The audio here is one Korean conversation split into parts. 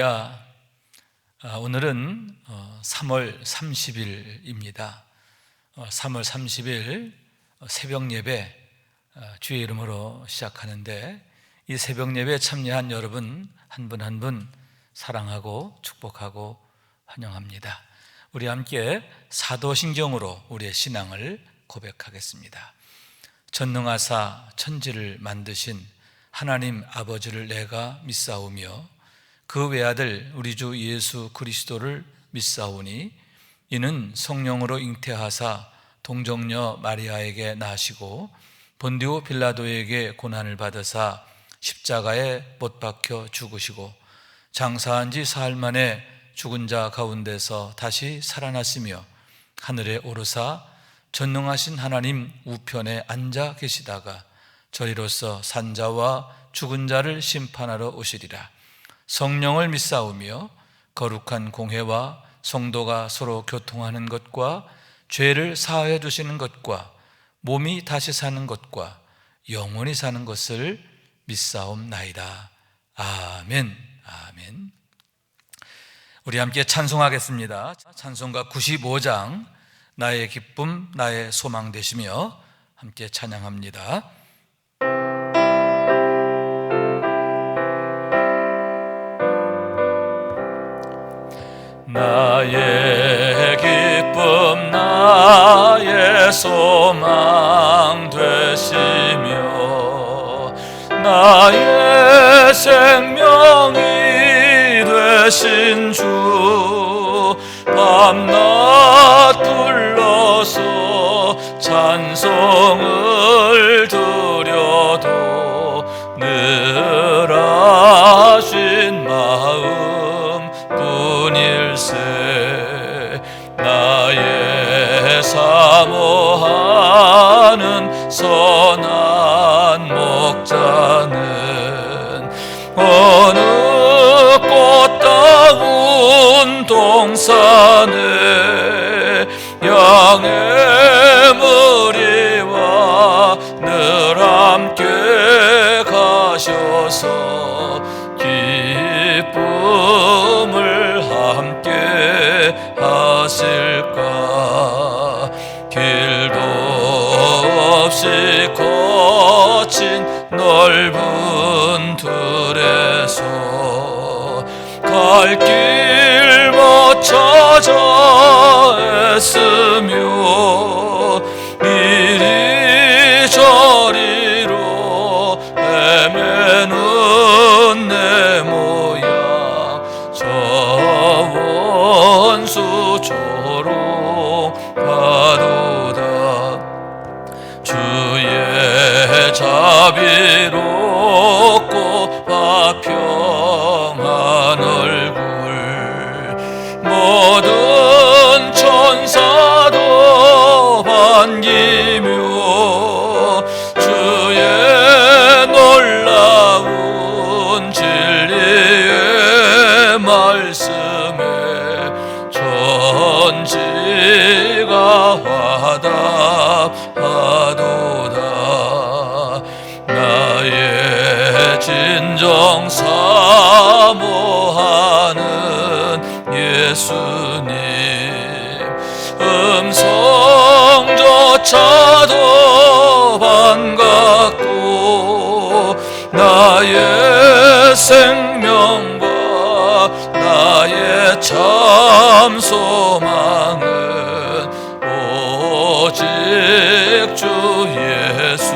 할렐루야. 오늘은 3월 30일입니다. 3월 30일 새벽 예배 주의 이름으로 시작하는데, 이 새벽 예배에 참여한 여러분 한 분 한 분 사랑하고 축복하고 환영합니다. 우리 함께 사도신경으로 우리의 신앙을 고백하겠습니다. 전능하사 천지를 만드신 하나님 아버지를 내가 믿사오며 그 외아들 우리 주 예수 그리스도를 믿사오니 이는 성령으로 잉태하사 동정녀 마리아에게 나시고 본디오 빌라도에게 고난을 받으사 십자가에 못 박혀 죽으시고 장사한 지 사흘 만에 죽은 자 가운데서 다시 살아났으며 하늘에 오르사 전능하신 하나님 우편에 앉아 계시다가 저리로서 산자와 죽은 자를 심판하러 오시리라. 성령을 믿사오며 거룩한 공회와 성도가 서로 교통하는 것과 죄를 사하여 주시는 것과 몸이 다시 사는 것과 영원히 사는 것을 믿사옵나이다. 아멘. 아멘. 우리 함께 찬송하겠습니다. 찬송가 95장 나의 기쁨 나의 소망 되시며 함께 찬양합니다. 나의 기쁨 나의 소망 되시며 나의 생명이 되신 주, 밤낮 불러서 찬송을 드려도 늘 아신 마음 뿐일세. 나의 사모하는 선한 목자는 어느 꽃다운 동산에 양의 무리와 늘 함께 가셔서 기쁨을 함께 하실까. 길도 없이 거친 넓은 들에서 갈 길 못 찾아 애쓰며 이리 저리로 헤매는 내 모양 저 원수 조롱하도다. 주의 자비롭고 화평한 얼굴 모든 천사도 반기며 주의 놀라운 진리의 말씀에 천지가 화답하도다. 나의 진정 사모하는 예수님, 음성조차도 반갑고 나의 생명과 나의 참 소망은 오직 주 예수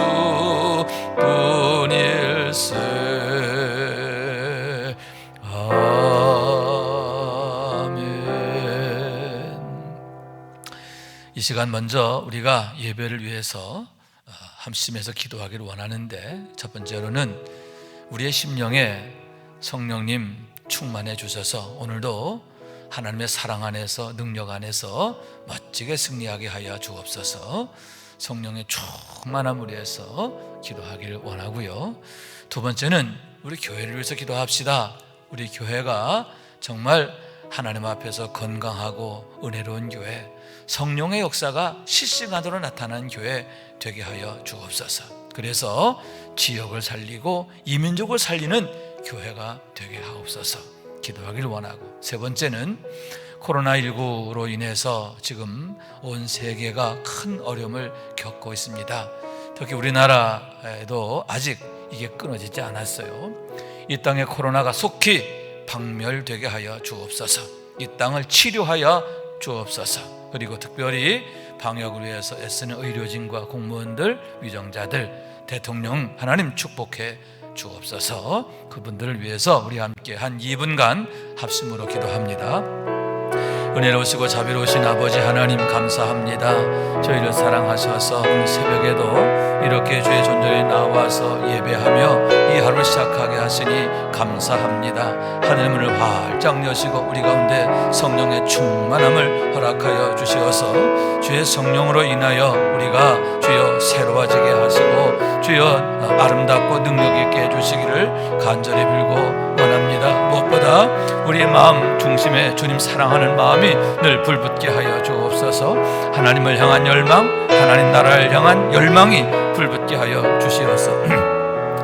뿐일세. 이 시간 먼저 우리가 예배를 위해서 함심해서 기도하기를 원하는데, 첫 번째로는 우리의 심령에 성령님 충만해 주셔서 오늘도 하나님의 사랑 안에서 능력 안에서 멋지게 승리하게 하여 주옵소서. 성령의 충만함을 위해서 기도하기를 원하고요. 두 번째는 우리 교회를 위해서 기도합시다. 우리 교회가 정말 하나님 앞에서 건강하고 은혜로운 교회, 성령의 역사가 실시간으로 나타나는 교회 되게 하여 주옵소서. 그래서 지역을 살리고 이민족을 살리는 교회가 되게 하옵소서. 기도하기를 원하고, 세 번째는 코로나19로 인해서 지금 온 세계가 큰 어려움을 겪고 있습니다. 특히 우리나라에도 아직 이게 끊어지지 않았어요. 이 땅에 코로나가 속히 박멸되게 하여 주옵소서. 이 땅을 치료하여 주옵소서. 그리고 특별히 방역을 위해서 애쓰는 의료진과 공무원들, 위정자들, 대통령 하나님 축복해 주옵소서. 그분들을 위해서 우리 함께 한 2분간 합심으로 기도합니다. 은혜로우시고 자비로우신 아버지 하나님, 감사합니다. 저희를 사랑하셔서 오늘 새벽에도 이렇게 주의 존전에 나와서 예배하며 이 하루를 시작하게 하시니 감사합니다. 하늘의 문을 활짝 여시고 우리 가운데 성령의 충만함을 허락하여 주시어서 주의 성령으로 인하여 우리가 주여 새로워지게 하시고 주여 아름답고 능력 있게 해주시기를 간절히 빌고 원합니다. 무엇보다 우리의 마음 중심에 주님 사랑하는 마음이 늘 불붙게 하여 주옵소서. 하나님을 향한 열망, 하나님 나라를 향한 열망이 불붙게 하여 주시어서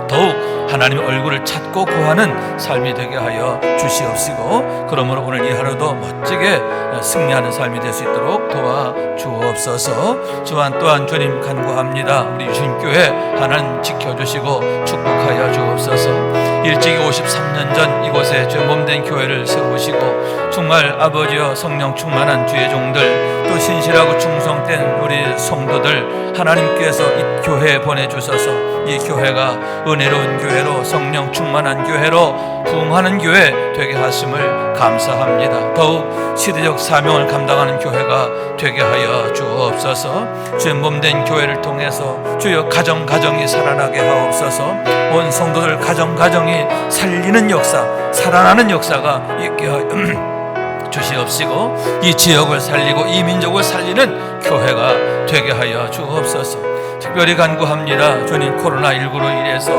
더욱 하나님의 얼굴을 찾고 구하는 삶이 되게 하여 주시옵시고, 그러므로 오늘 이 하루도 멋지게 승리하는 삶이 될 수 있도록 도와주옵소서. 또한 주님 간구합니다. 우리 주님교회 하나님 지켜주시고 축복하여 주옵소서. 일찍이 53년 전 이곳에 주의 몸된 교회를 세우시고 정말 아버지여 성령 충만한 주의 종들, 또 신실하고 충성된 우리 성도들 하나님께서 이 교회에 보내주셔서 이 교회가 은혜로운 교회로, 성령 충만한 교회로, 부흥하는 교회 되게 하심을 감사합니다. 더욱 시대적 사명을 감당하는 교회가 되게 하여 주옵소서. 주의 몸된 교회를 통해서 주여 가정이 살아나게 하옵소서. 온 성도들 가정이 살리는 역사, 살아나는 역사가 있게 하여 주시옵시고, 이 지역을 살리고 이 민족을 살리는 교회가 되게 하여 주옵소서. 특별히 간구합니다. 주님, 코로나19로 인해서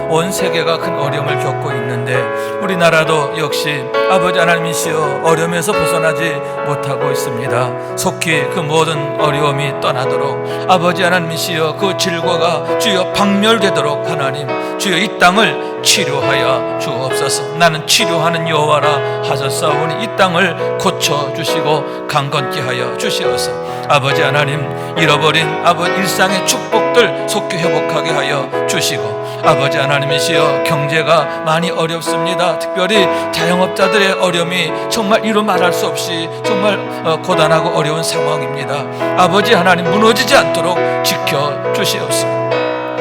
온 세계가 큰 어려움을 겪고 있는데 우리나라도 역시 아버지 하나님이시여 어려움에서 벗어나지 못하고 있습니다. 속히 그 모든 어려움이 떠나도록 아버지 하나님이시여 그 질과가 주여 박멸되도록 하나님 주여 이 땅을 치료하여 주옵소서. 나는 치료하는 여호와라 하셨사오니 이 땅을 고쳐주시고 강건케 하여 주시옵소서. 아버지 하나님, 잃어버린 아버지 일상의 축복들 속히 회복하게 하여 주시고, 아버지 하나님이시여 경제가 많이 어렵습니다. 특별히 자영업자들의 어려움이 정말 이루 말할 수 없이 정말 고단하고 어려운 상황입니다. 아버지 하나님, 무너지지 않도록 지켜주시옵소서.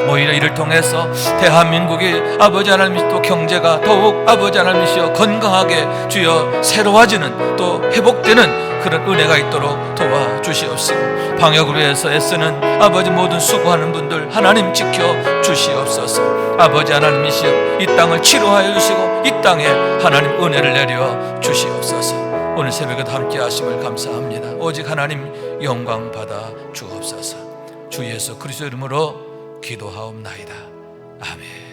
오히려 이를 통해서 대한민국이 아버지 하나님 또 경제가 더욱 아버지 하나님이시여 건강하게 주여 새로워지는 또 회복되는 그런 은혜가 있도록 도와주시옵시고, 방역을 위해서 애쓰는 아버지 모든 수고하는 분들 하나님 지켜주시옵소서. 아버지 하나님이시여 이 땅을 치료하여 주시고 이 땅에 하나님 은혜를 내려 주시옵소서. 오늘 새벽에도 함께 하심을 감사합니다. 오직 하나님 영광 받아 주옵소서. 주 예수 그리스도 이름으로 기도하옵나이다. 아멘.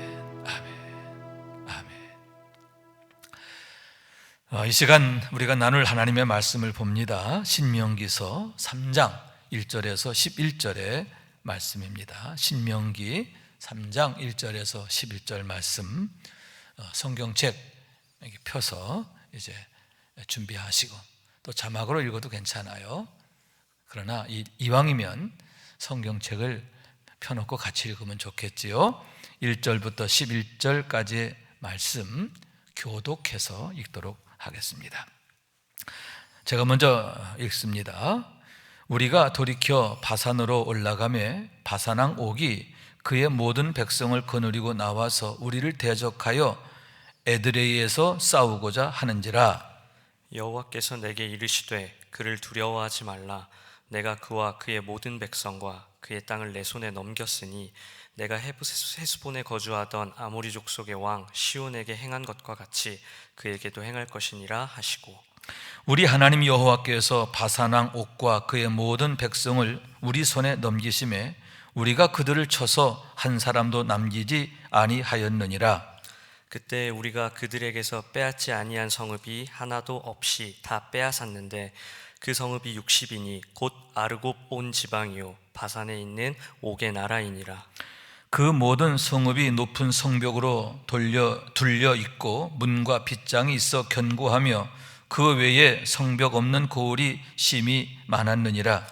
이 시간 우리가 나눌 하나님의 말씀을 봅니다. 신명기서 3장 1절에서 11절의 말씀입니다. 신명기 3장 1절에서 11절 말씀, 성경책 이렇게 펴서 이제 준비하시고 또 자막으로 읽어도 괜찮아요. 그러나 이왕이면 성경책을 펴놓고 같이 읽으면 좋겠지요. 1절부터 11절까지의 말씀 교독해서 읽도록 하겠습니다. 제가 먼저 읽습니다. 우리가 돌이켜 바산으로 올라가매 바산왕 옥이 그의 모든 백성을 거느리고 나와서 우리를 대적하여 에드레이에서 싸우고자 하는지라. 여호와께서 내게 이르시되 그를 두려워하지 말라. 내가 그와 그의 모든 백성과 그의 땅을 내 손에 넘겼으니 내가 헤스본에 거주하던 아모리 족속의 왕 시온에게 행한 것과 같이 그에게도 행할 것이니라 하시고, 우리 하나님 여호와께서 바산왕 옥과 그의 모든 백성을 우리 손에 넘기심에 우리가 그들을 쳐서 한 사람도 남기지 아니하였느니라. 그때 우리가 그들에게서 빼앗지 아니한 성읍이 하나도 없이 다 빼앗았는데 그 성읍이 60이니 곧 아르곱 온 지방이요 바산에 있는 옥의 나라이니라. 그 모든 성읍이 높은 성벽으로 둘려 있고 문과 빗장이 있어 견고하며 그 외에 성벽 없는 고을이 심히 많았느니라.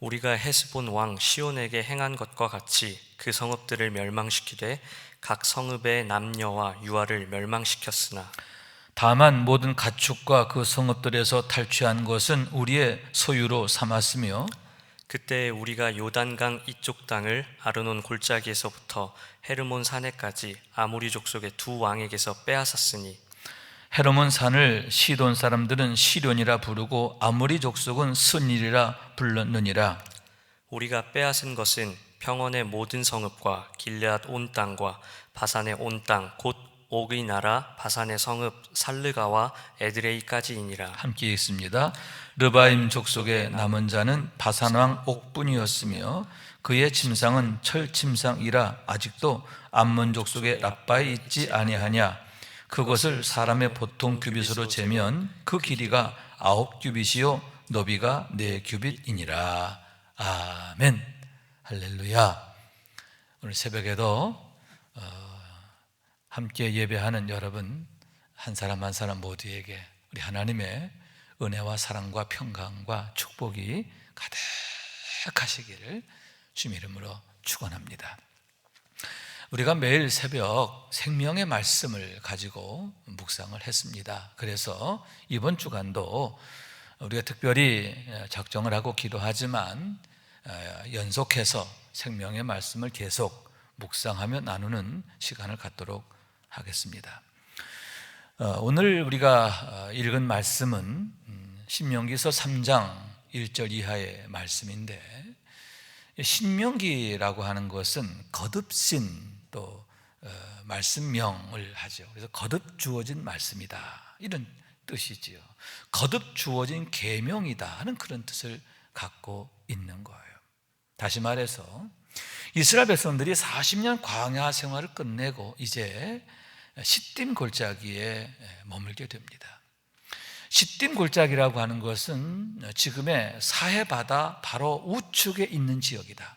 우리가 헤스본 왕 시온에게 행한 것과 같이 그 성읍들을 멸망시키되 각 성읍의 남녀와 유아를 멸망시켰으나 다만 모든 가축과 그 성읍들에서 탈취한 것은 우리의 소유로 삼았으며 그때 우리가 요단강 이쪽 땅을 아르논 골짜기에서부터 헤르몬 산에까지 아모리 족속의 두 왕에게서 빼앗았으니 헤르몬 산을 시돈 사람들은 시련이라 부르고 아모리 족속은 스닐이라 불렀느니라. 우리가 빼앗은 것은 평원의 모든 성읍과 길르앗 온 땅과 바산의 온 땅 곧 옥의 나라 바산의 성읍 살르가와 에드레이까지이니라. 함께 읽습니다. 르바임 족속의 남은 자는 바산왕 옥뿐이었으며 그의 침상은 철 침상이라 아직도 암몬 족속의 라빠에 있지 아니하냐. 그것을 사람의 보통 규빗으로 재면 그 길이가 9규빗이요 너비가 4규빗이니라. 아멘. 할렐루야. 오늘 새벽에도 함께 예배하는 여러분 한 사람 한 사람 모두에게 우리 하나님의 은혜와 사랑과 평강과 축복이 가득하시기를 주님 이름으로 축원합니다. 우리가 매일 새벽 생명의 말씀을 가지고 묵상을 했습니다. 그래서 이번 주간도 우리가 특별히 작정을 하고 기도하지만 연속해서 생명의 말씀을 계속 묵상하며 나누는 시간을 갖도록 하겠습니다. 오늘 우리가 읽은 말씀은 신명기서 3장 1절 이하의 말씀인데, 신명기라고 하는 것은 거듭신 또 말씀명을 하죠. 그래서 거듭 주어진 말씀이다 이런 뜻이지요. 거듭 주어진 계명이다 하는 그런 뜻을 갖고 있는 거예요. 다시 말해서 이스라엘 백성들이 40년 광야 생활을 끝내고 이제 시딤 골짜기에 머물게 됩니다. 시딤 골짜기라고 하는 것은 지금의 사해 바다 우측에 있는 지역이다.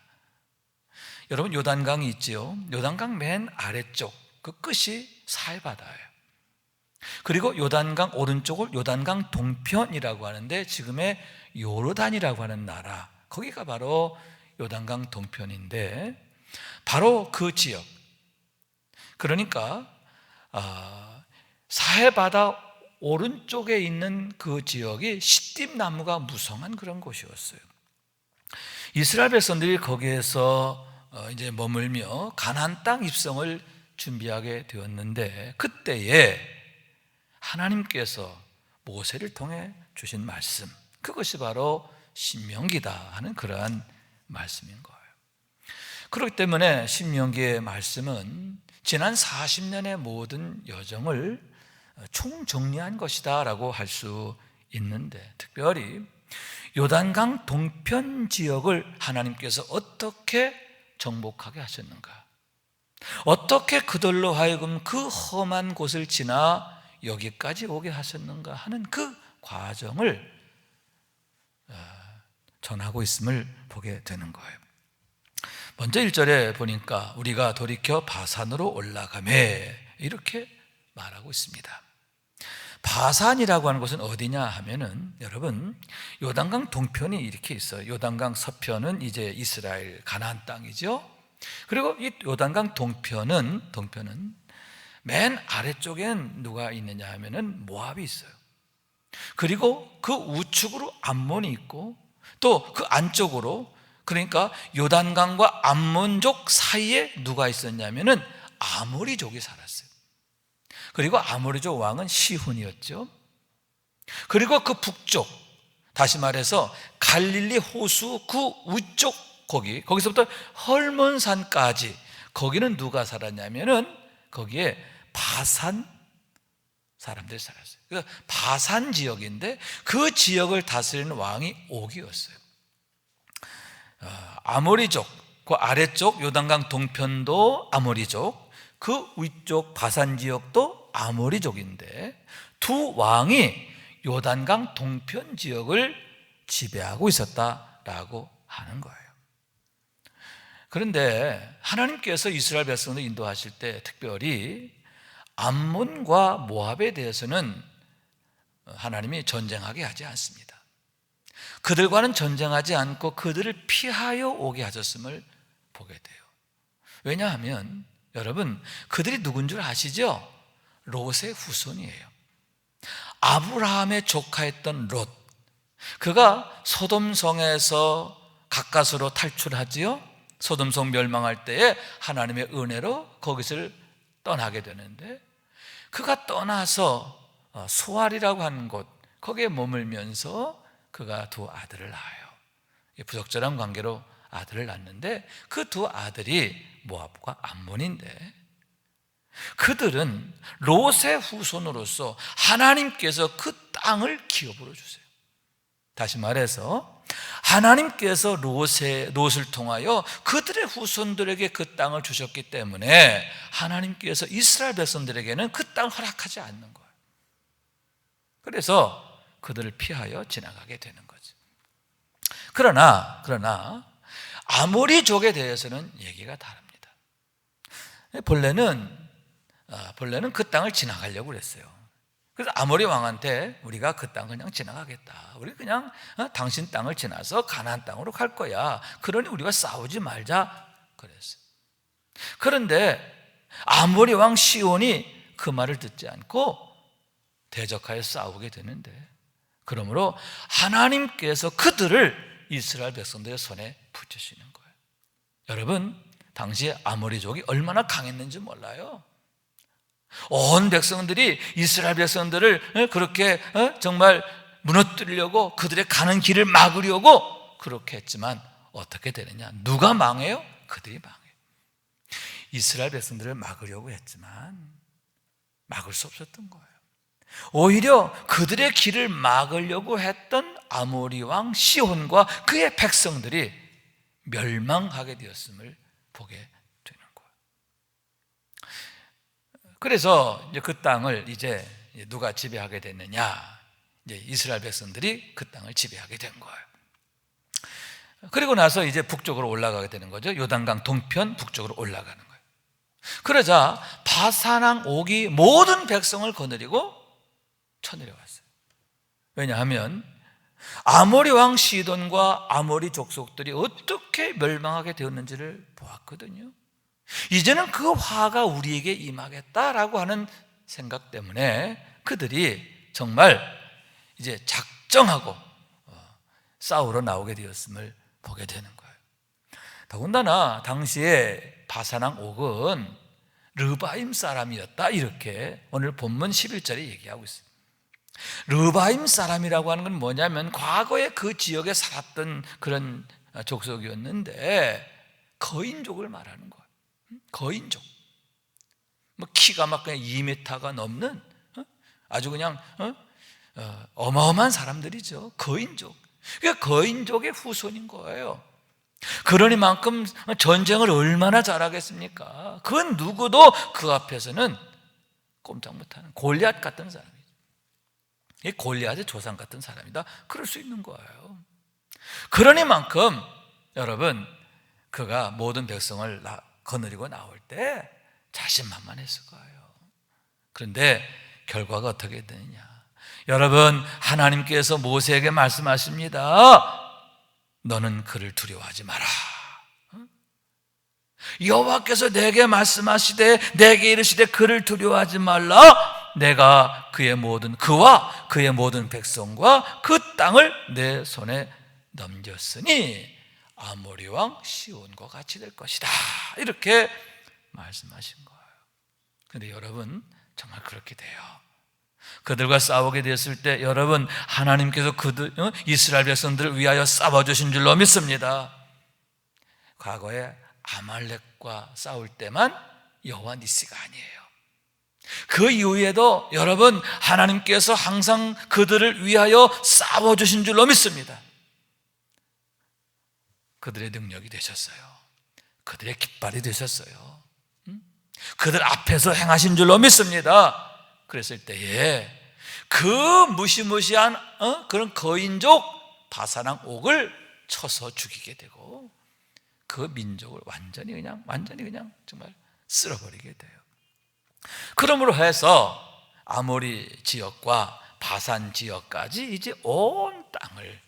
여러분 요단강이 있지요. 요단강 맨 아래쪽 그 끝이 사해 바다예요. 그리고 요단강 오른쪽을 요단강 동편이라고 하는데 지금의 요르단이라고 하는 나라, 거기가 바로 요단강 동편인데 바로 그 지역, 그러니까 사해바다 오른쪽에 있는 그 지역이 시딤 나무가 무성한 그런 곳이었어요. 이스라엘 백성들이 거기에서 이제 머물며 가나안 땅 입성을 준비하게 되었는데 그때에 하나님께서 모세를 통해 주신 말씀, 그것이 바로 신명기다 하는 그러한 말씀인 거예요. 그렇기 때문에 신명기의 말씀은 지난 40년의 모든 여정을 총정리한 것이다 라고 할 수 있는데, 특별히 요단강 동편 지역을 하나님께서 어떻게 정복하게 하셨는가, 어떻게 그들로 하여금 그 험한 곳을 지나 여기까지 오게 하셨는가 하는 그 과정을 전하고 있음을 보게 되는 거예요. 먼저 1절에 보니까 우리가 돌이켜 바산으로 올라가매 이렇게 말하고 있습니다. 바산이라고 하는 곳은 어디냐 하면은, 여러분 요단강 동편이 이렇게 있어요. 요단강 서편은 이제 이스라엘 가나안 땅이죠. 그리고 이 요단강 동편은 맨 아래쪽엔 누가 있느냐 하면은 모압이 있어요. 그리고 그 우측으로 암몬이 있고 또 그 안쪽으로, 그러니까 요단강과 암몬족 사이에 누가 있었냐면은 아모리족이 살았어요. 그리고 아모리족 왕은 시훈이었죠. 그리고 그 북쪽, 다시 말해서 갈릴리 호수 그 위쪽 거기서부터 헐몬산까지, 거기는 누가 살았냐면은 거기에 바산 사람들이 살았어요. 그러니까 바산 지역인데 그 지역을 다스리는 왕이 옥이었어요. 아모리족, 그 아래쪽 요단강 동편도 아모리족, 그 위쪽 바산 지역도 아모리족인데 두 왕이 요단강 동편 지역을 지배하고 있었다라고 하는 거예요. 그런데 하나님께서 이스라엘 백성을 인도하실 때 특별히 암몬과 모압에 대해서는 하나님이 전쟁하게 하지 않습니다. 그들과는 전쟁하지 않고 그들을 피하여 오게 하셨음을 보게 돼요. 왜냐하면 여러분, 그들이 누군 줄 아시죠? 롯의 후손이에요. 아브라함의 조카였던 롯, 그가 소돔성에서 가까스로 탈출하지요. 소돔성 멸망할 때에 하나님의 은혜로 거기서 떠나게 되는데, 그가 떠나서 소알이라고 하는 곳, 거기에 머물면서 그가 두 아들을 낳아요. 부적절한 관계로 아들을 낳는데, 그 두 아들이 모압과 암몬인데, 그들은 롯의 후손으로서 하나님께서 그 땅을 기업으로 주세요. 다시 말해서 하나님께서 롯을 통하여 그들의 후손들에게 그 땅을 주셨기 때문에 하나님께서 이스라엘 백성들에게는 그 땅을 허락하지 않는 거예요. 그래서 그들을 피하여 지나가게 되는 거죠. 그러나 아모리족에 대해서는 얘기가 다릅니다. 본래는 그 땅을 지나가려고 그랬어요. 그래서 아모리 왕한테 우리가 그 땅 그냥 지나가겠다. 우리 그냥 당신 땅을 지나서 가나안 땅으로 갈 거야. 그러니 우리가 싸우지 말자 그랬어요. 그런데 아모리 왕 시온이 그 말을 듣지 않고 대적하여 싸우게 되는데, 그러므로 하나님께서 그들을 이스라엘 백성들의 손에 붙이시는 거예요. 여러분, 당시에 아모리족이 얼마나 강했는지 몰라요. 온 백성들이 이스라엘 백성들을 그렇게 정말 무너뜨리려고, 그들의 가는 길을 막으려고 그렇게 했지만 어떻게 되느냐? 누가 망해요? 그들이 망해요. 이스라엘 백성들을 막으려고 했지만 막을 수 없었던 거예요. 오히려 그들의 길을 막으려고 했던 아모리 왕 시혼과 그의 백성들이 멸망하게 되었음을 보게 되는 거예요. 그래서 이제 그 땅을 이제 누가 지배하게 됐느냐? 이제 이스라엘 백성들이 그 땅을 지배하게 된 거예요. 그리고 나서 이제 북쪽으로 올라가게 되는 거죠. 요단강 동편 북쪽으로 올라가는 거예요. 그러자 바산왕 옥이 모든 백성을 거느리고 쳐내려갔어요. 왜냐하면 아모리 왕 시돈과 아모리 족속들이 어떻게 멸망하게 되었는지를 보았거든요. 이제는 그 화가 우리에게 임하겠다라고 하는 생각 때문에 그들이 정말 이제 작정하고 싸우러 나오게 되었음을 보게 되는 거예요. 더군다나 당시에 바산왕 옥은 르바임 사람이었다, 이렇게 오늘 본문 11절에 얘기하고 있어요. 르바임 사람이라고 하는 건 뭐냐면 과거에 그 지역에 살았던 그런 족속이었는데 거인족을 말하는 거예요. 거인족. 뭐 키가 막 그냥 2m가 넘는 아주 그냥 어마어마한 사람들이죠. 거인족. 그러니까 거인족의 후손인 거예요. 그러니만큼 전쟁을 얼마나 잘하겠습니까? 그 누구도 그 앞에서는 꼼짝 못하는 골리앗 같은 사람이죠. 골리앗의 조상 같은 사람이다, 그럴 수 있는 거예요. 그러니만큼 여러분, 그가 모든 백성을 거느리고 나올 때 자신만만했을 거예요. 그런데 결과가 어떻게 되느냐? 여러분, 하나님께서 모세에게 말씀하십니다. 너는 그를 두려워하지 마라. 여호와께서 내게 말씀하시되 내게 이르시되 그를 두려워하지 말라. 내가 그와 그의 모든 백성과 그 땅을 내 손에 넘겼으니 아모리 왕 시온과 같이 될 것이다, 이렇게 말씀하신 거예요. 그런데 여러분, 정말 그렇게 돼요. 그들과 싸우게 되었을 때 여러분, 하나님께서 이스라엘 백성들을 위하여 싸워주신 줄로 믿습니다. 과거에 아말렉과 싸울 때만 여호와 니시가 아니에요. 그 이후에도 여러분, 하나님께서 항상 그들을 위하여 싸워주신 줄로 믿습니다. 그들의 능력이 되셨어요. 그들의 깃발이 되셨어요. 그들 앞에서 행하신 줄로 믿습니다. 그랬을 때에 그 무시무시한 그런 거인족 바산왕 옥을 쳐서 죽이게 되고, 그 민족을 완전히 그냥 정말 쓸어버리게 돼요. 그러므로 해서 아모리 지역과 바산 지역까지 이제 온 땅을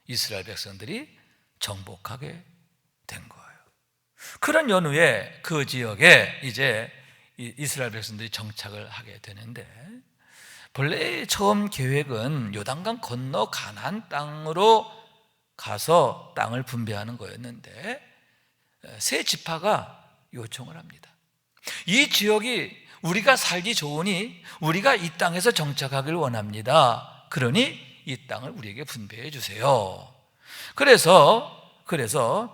이스라엘 백성들이 정복하게 된 거예요. 그런 연후에 그 지역에 이제 이스라엘 백성들이 정착을 하게 되는데, 본래 처음 계획은 요단강 건너 가나안 땅으로 가서 땅을 분배하는 거였는데, 세 지파가 요청을 합니다. 이 지역이 우리가 살기 좋으니 우리가 이 땅에서 정착하길 원합니다. 그러니 이 땅을 우리에게 분배해 주세요. 그래서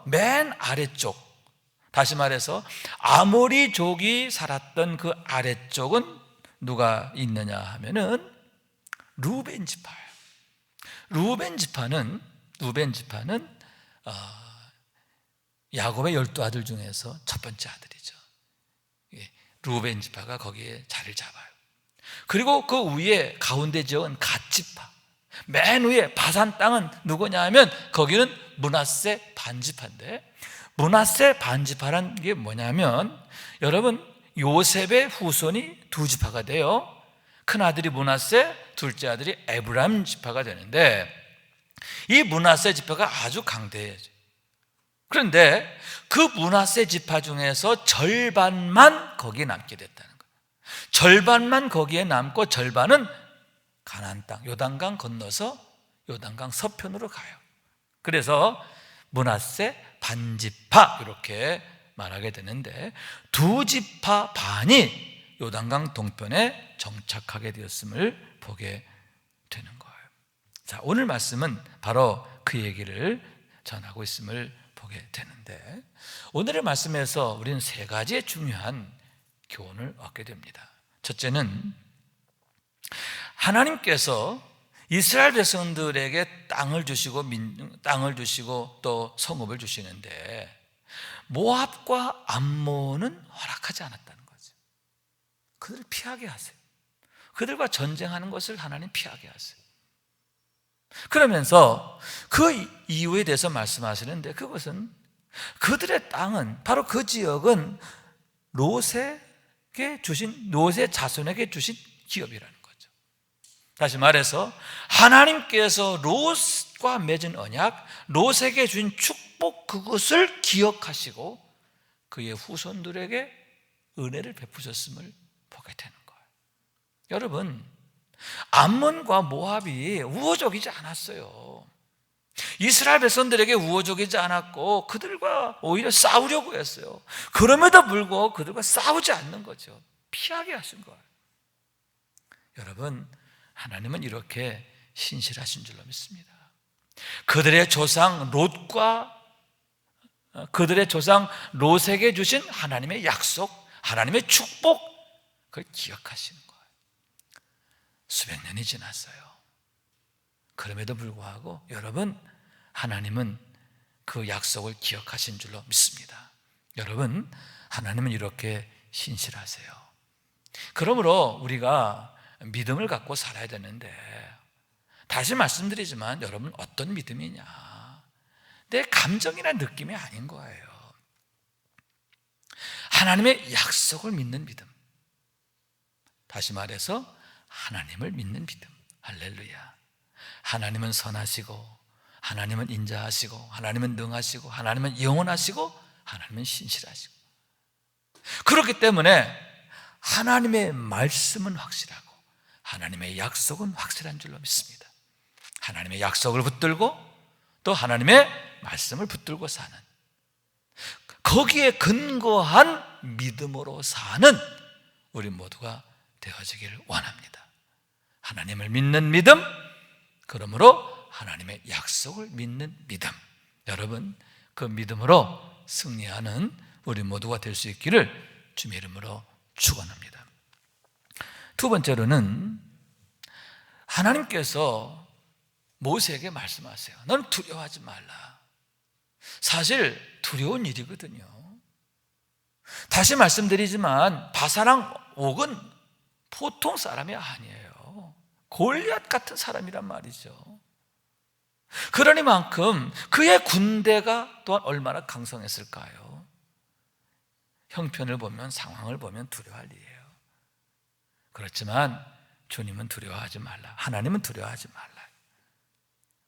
맨 아래쪽, 다시 말해서 아모리족이 살았던 그 아래쪽은 누가 있느냐 하면은 루벤 지파예요. 루벤 지파는 야곱의 12아들 중에서 첫 번째 아들이죠. 루벤 지파가 거기에 자리를 잡아요. 그리고 그 위에 가운데 지역은 갓 지파, 맨 위에 바산 땅은 누구냐 하면 거기는 므낫세 반지파인데, 므낫세 반지파란 게 뭐냐면, 여러분 요셉의 후손이 두 지파가 돼요. 큰 아들이 므낫세, 둘째 아들이 에브라임 지파가 되는데, 이 므낫세 지파가 아주 강대해요. 그런데 그 므낫세 지파 중에서 절반만 거기에 남게 됐다는 거예요. 절반만 거기에 남고 절반은 가나안 땅, 요단강 건너서 요단강 서편으로 가요. 그래서 므낫세 반지파 이렇게 말하게 되는데, 두 지파 반이 요단강 동편에 정착하게 되었음을 보게 되는 거예요. 자, 오늘 말씀은 바로 그 얘기를 전하고 있음을 보게 되는데, 오늘의 말씀에서 우리는 세 가지의 중요한 교훈을 얻게 됩니다. 첫째는 하나님께서 이스라엘 백성들에게 땅을 주시고 또 성읍을 주시는데, 모압과 암몬은 허락하지 않았다는 거죠. 그들을 피하게 하세요. 그들과 전쟁하는 것을 하나님 피하게 하세요. 그러면서 그 이유에 대해서 말씀하시는데, 그것은 그들의 땅은, 바로 그 지역은 롯의 자손에게 주신 기업이라는 거죠. 다시 말해서 하나님께서 롯과 맺은 언약, 롯에게 주신 축복, 그것을 기억하시고 그의 후손들에게 은혜를 베푸셨음을 보게 되는 거예요. 여러분, 암몬과 모압이 우호적이지 않았어요. 이스라엘 백성들에게 우호적이지 않았고 그들과 오히려 싸우려고 했어요. 그럼에도 불구하고 그들과 싸우지 않는 거죠. 피하게 하신 거예요. 여러분, 하나님은 이렇게 신실하신 줄로 믿습니다. 그들의 조상 롯에게 주신 하나님의 약속, 하나님의 축복, 그걸 기억하시는 거예요. 수백 년이 지났어요. 그럼에도 불구하고 여러분, 하나님은 그 약속을 기억하신 줄로 믿습니다. 여러분, 하나님은 이렇게 신실하세요. 그러므로 우리가 믿음을 갖고 살아야 되는데, 다시 말씀드리지만 여러분, 어떤 믿음이냐, 내 감정이나 느낌이 아닌 거예요. 하나님의 약속을 믿는 믿음, 다시 말해서 하나님을 믿는 믿음. 할렐루야. 하나님은 선하시고, 하나님은 인자하시고, 하나님은 능하시고, 하나님은 영원하시고, 하나님은 신실하시고. 그렇기 때문에 하나님의 말씀은 확실하고 하나님의 약속은 확실한 줄로 믿습니다. 하나님의 약속을 붙들고 또 하나님의 말씀을 붙들고 사는, 거기에 근거한 믿음으로 사는 우리 모두가 되어지기를 원합니다. 하나님을 믿는 믿음, 그러므로 하나님의 약속을 믿는 믿음. 여러분, 그 믿음으로 승리하는 우리 모두가 될 수 있기를 주님의 이름으로 축원합니다. 두 번째로는 하나님께서 모세에게 말씀하세요. 넌 두려워하지 말라. 사실 두려운 일이거든요. 다시 말씀드리지만 바사랑 옥은 보통 사람이 아니에요. 골리앗 같은 사람이란 말이죠. 그러니만큼 그의 군대가 또한 얼마나 강성했을까요? 형편을 보면, 상황을 보면 두려워할 일이에요. 그렇지만 주님은 두려워하지 말라, 하나님은 두려워하지 말라.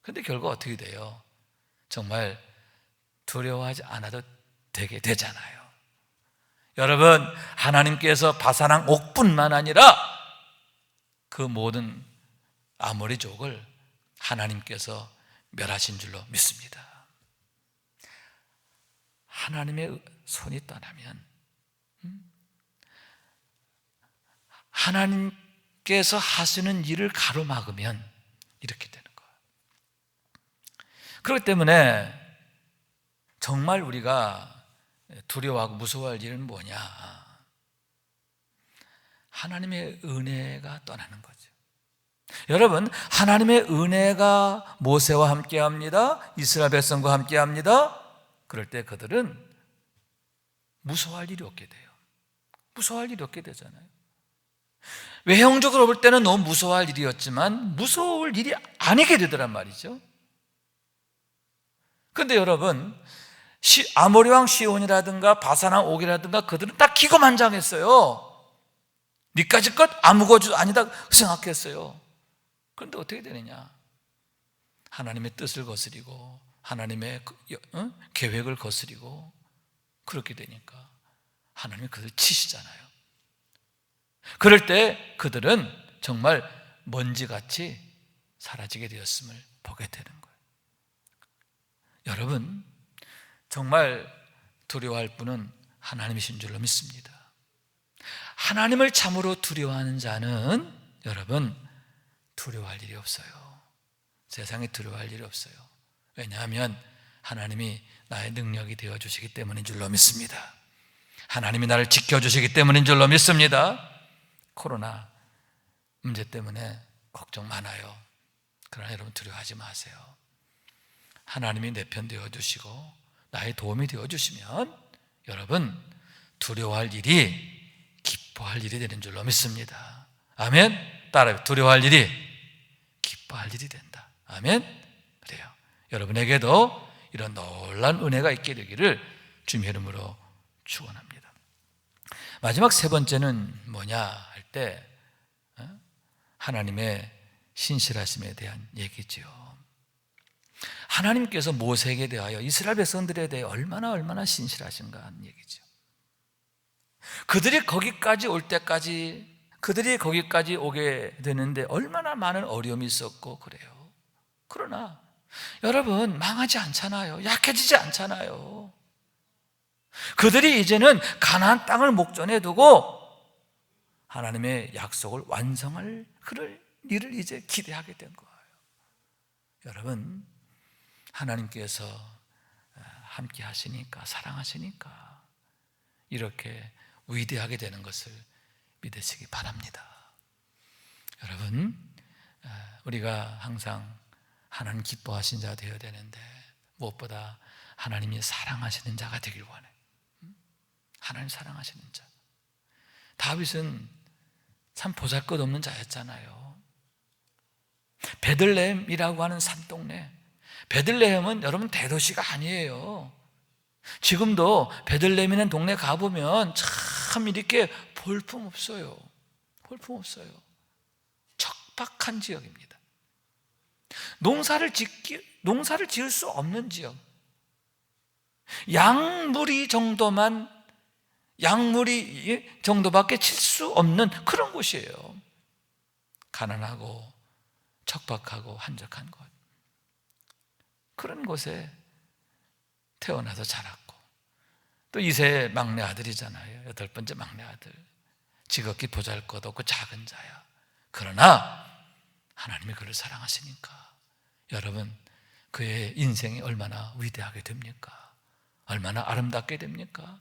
그런데 결국 어떻게 돼요? 정말 두려워하지 않아도 되게 되잖아요. 여러분, 하나님께서 바사랑 옥뿐만 아니라 그 모든 아모리족을 하나님께서 멸하신 줄로 믿습니다. 하나님의 손이 떠나면, 하나님께서 하시는 일을 가로막으면 이렇게 되는 거예요. 그렇기 때문에 정말 우리가 두려워하고 무서워할 일은 뭐냐? 하나님의 은혜가 떠나는 거죠. 여러분, 하나님의 은혜가 모세와 함께합니다. 이스라엘 백성과 함께합니다. 그럴 때 그들은 무서워할 일이 없게 돼요. 무서워할 일이 없게 되잖아요. 외형적으로 볼 때는 너무 무서워할 일이었지만 무서울 일이 아니게 되더란 말이죠. 그런데 여러분, 아모리 왕 시온이라든가 바산왕 옥이라든가 그들은 다 기고만장했어요. 니까지 것 아무것도 아니다 생각했어요. 그런데 어떻게 되느냐? 하나님의 뜻을 거스리고 하나님의 계획을 거스리고 그렇게 되니까 하나님이 그들을 치시잖아요. 그럴 때 그들은 정말 먼지같이 사라지게 되었음을 보게 되는 거예요. 여러분, 정말 두려워할 분은 하나님이신 줄로 믿습니다. 하나님을 참으로 두려워하는 자는 여러분 두려워할 일이 없어요. 세상에 두려워할 일이 없어요. 왜냐하면 하나님이 나의 능력이 되어주시기 때문인 줄로 믿습니다. 하나님이 나를 지켜주시기 때문인 줄로 믿습니다. 코로나 문제 때문에 걱정 많아요. 그러나 여러분 두려워하지 마세요. 하나님이 내 편 되어주시고 나의 도움이 되어주시면 여러분 두려워할 일이 기뻐할 일이 되는 줄로 믿습니다. 아멘. 따라해. 두려워할 일이 기뻐할 일이 된다. 아멘. 그래요. 여러분에게도 이런 놀라운 은혜가 있게 되기를 주님의 이름으로 축원합니다. 마지막 세 번째는 뭐냐 할 때 하나님의 신실하심에 대한 얘기지요. 하나님께서 모세에게 대하여 이스라엘 백성들에 대해 얼마나 신실하신가 하는 얘기죠. 그들이 거기까지 올 때까지, 그들이 거기까지 오게 되는데 얼마나 많은 어려움이 있었고 그래요. 그러나 여러분 망하지 않잖아요. 약해지지 않잖아요. 그들이 이제는 가나안 땅을 목전에 두고 하나님의 약속을 완성할 그럴 일을 이제 기대하게 된 거예요. 여러분, 하나님께서 함께 하시니까, 사랑하시니까 이렇게 위대하게 되는 것을 믿으시기 바랍니다. 여러분, 우리가 항상 하나님 기뻐하신 자가 되어야 되는데 무엇보다 하나님이 사랑하시는 자가 되길 원해. 하나님 사랑하시는 자. 다윗은 참 보잘것없는 자였잖아요. 베들레헴이라고 하는 산동네. 베들레헴은 여러분 대도시가 아니에요. 지금도 베들레헴이라는 동네 가보면 참 이렇게 볼품없어요. 볼품없어요. 척박한 지역입니다. 농사를 지을 수 없는 지역. 양무리 정도밖에 칠 수 없는 그런 곳이에요. 가난하고 척박하고 한적한 곳. 그런 곳에 태어나서 자랐고 또 이세 막내 아들이잖아요. 8번째 막내 아들. 지극히 보잘것없고 작은 자야. 그러나 하나님이 그를 사랑하시니까 여러분 그의 인생이 얼마나 위대하게 됩니까? 얼마나 아름답게 됩니까?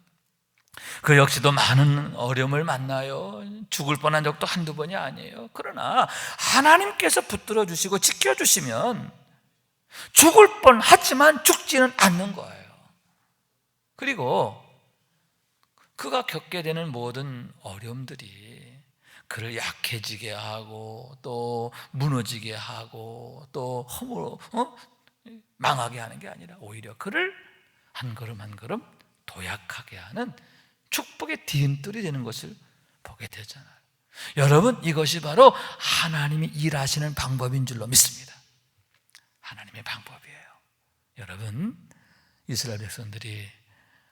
그 역시도 많은 어려움을 만나요. 죽을 뻔한 적도 한두 번이 아니에요. 그러나 하나님께서 붙들어 주시고 지켜주시면 죽을 뻔하지만 죽지는 않는 거예요. 그리고 그가 겪게 되는 모든 어려움들이 그를 약해지게 하고 또 무너지게 하고 또 망하게 하는 게 아니라 오히려 그를 한 걸음 한 걸음 도약하게 하는 축복의 뒤흔들이 되는 것을 보게 되잖아요. 여러분, 이것이 바로 하나님이 일하시는 방법인 줄로 믿습니다. 하나님의 방법이에요. 여러분, 이스라엘 백성들이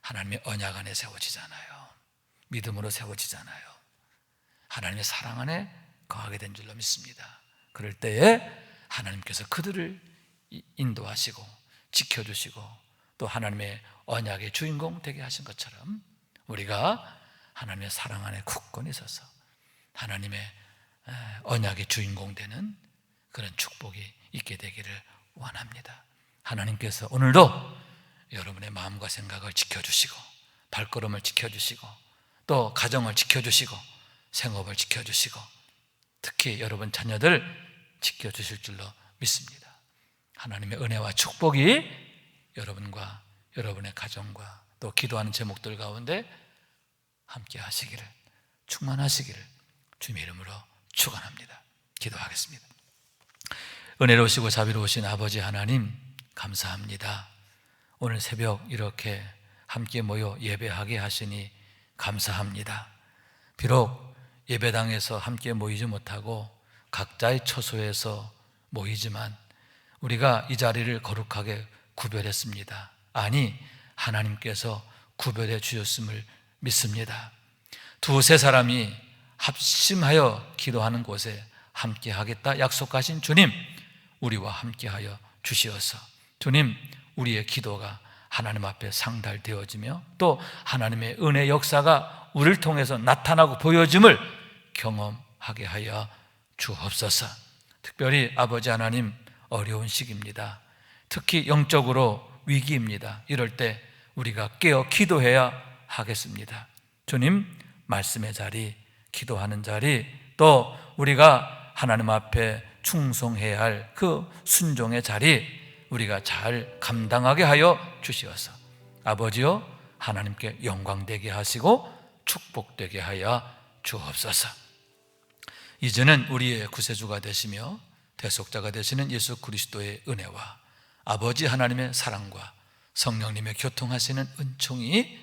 하나님의 언약 안에 세워지잖아요. 믿음으로 세워지잖아요. 하나님의 사랑 안에 거하게 된 줄로 믿습니다. 그럴 때에 하나님께서 그들을 인도하시고 지켜주시고 또 하나님의 언약의 주인공 되게 하신 것처럼 우리가 하나님의 사랑 안에 굳건히 서서 하나님의 언약의 주인공 되는 그런 축복이 있게 되기를 원합니다. 하나님께서 오늘도 여러분의 마음과 생각을 지켜주시고 발걸음을 지켜주시고 또 가정을 지켜주시고 생업을 지켜주시고 특히 여러분 자녀들 지켜주실 줄로 믿습니다. 하나님의 은혜와 축복이 여러분과 여러분의 가정과 또 기도하는 제목들 가운데 함께 하시기를, 충만하시기를 주님의 이름으로 축원합니다. 기도하겠습니다. 은혜로우시고 자비로우신 아버지 하나님, 감사합니다. 오늘 새벽 이렇게 함께 모여 예배하게 하시니 감사합니다. 비록 예배당에서 함께 모이지 못하고 각자의 처소에서 모이지만 우리가 이 자리를 거룩하게 구별했습니다. 아니, 하나님께서 구별해 주셨음을 믿습니다. 두세 사람이 합심하여 기도하는 곳에 함께 하겠다 약속하신 주님, 우리와 함께하여 주시어서 주님, 우리의 기도가 하나님 앞에 상달되어지며 또 하나님의 은혜 역사가 우리를 통해서 나타나고 보여짐을 경험하게 하여 주옵소서. 특별히 아버지 하나님, 어려운 시기입니다. 특히 영적으로 위기입니다. 이럴 때 우리가 깨어 기도해야 하겠습니다. 주님, 말씀의 자리, 기도하는 자리, 또 우리가 하나님 앞에 충성해야 할 그 순종의 자리, 우리가 잘 감당하게 하여 주시어서 아버지여, 하나님께 영광되게 하시고 축복되게 하여 주옵소서. 이제는 우리의 구세주가 되시며 대속자가 되시는 예수 그리스도의 은혜와 아버지 하나님의 사랑과 성령님의 교통하시는 은총이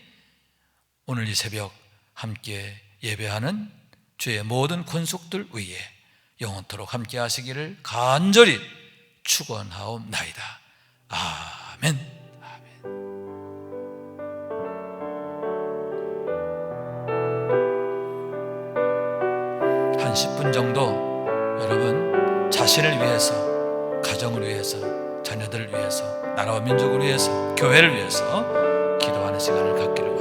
오늘 이 새벽 함께 예배하는 주의 모든 권속들 위에 영원토록 함께 하시기를 간절히 축원하옵나이다. 아멘. 한 10분 정도 여러분 자신을 위해서, 가정을 위해서, 자녀들을 위해서, 나라와 민족을 위해서, 교회를 위해서 기도하는 시간을 갖기를